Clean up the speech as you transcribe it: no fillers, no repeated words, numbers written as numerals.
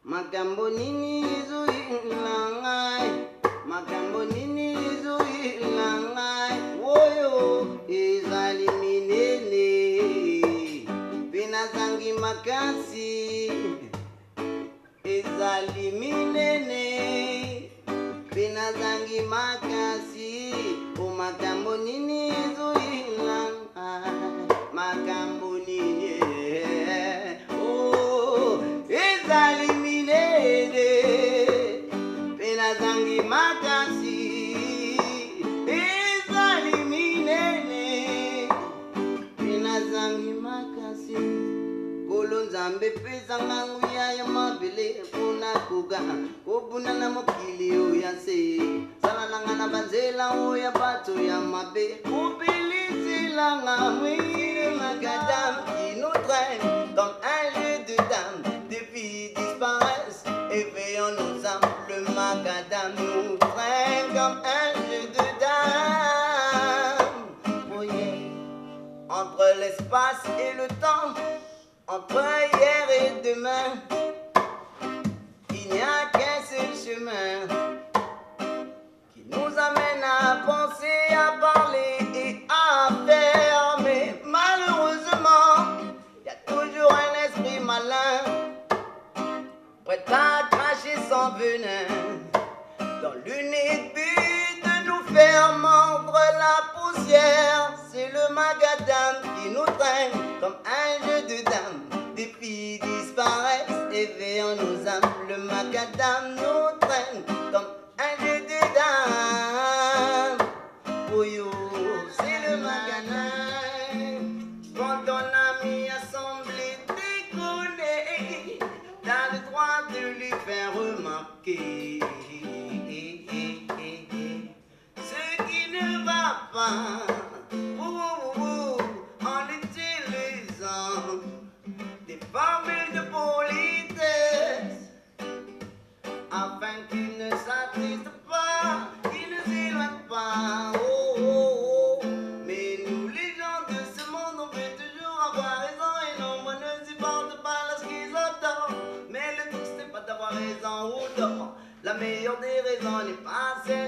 Makambo nini zuilangai, makambo nini zuilangai, woyo ezali minene, penazangi makasi, ezali minene, penazangi makasi, o makambo nini zuilangai, makambo nini, oh ezali zangi makasi ezali minene pena zangi makasi kolo nzambe pesa ngangu ya mabele puna kuga kobuna na mokili oya se salalanga na banzela oya bato ya mabe kobilizila ngamwe magadam qui nous traîne comme un lieu de dame depuis disparaissent éveillons nos âmes. Le macadam nous traîne comme un jeu de dames. Oh yeah. Entre l'espace et le temps, entre hier et demain, il n'y a qu'un seul chemin qui nous amène à penser, à parler et à faire. Mais malheureusement, il y a toujours un esprit malin prêt à cracher son venin dans l'unique but de nous faire mordre la poussière. C'est le magadam qui nous traîne comme un jeu de dames. Des filles disparaissent, éveillons nos âmes. Le magadam nous traîne comme un jeu de dames. Oh yo, c'est le magadam. Quand ton ami a semblé déconner, t'as le droit de lui faire remarquer ce qui ne va pas en utilisant des formules de politesse afin qu'il ne s'attriste pas, qu'il ne s'éloigne pas. Oh, oh, oh. Mais nous les gens de ce monde on peut toujours avoir raison et non moi ne supporte pas la schizophrénie. Mais le truc c'est pas d'avoir raison ou tort. La meilleure des raisons n'est pas celle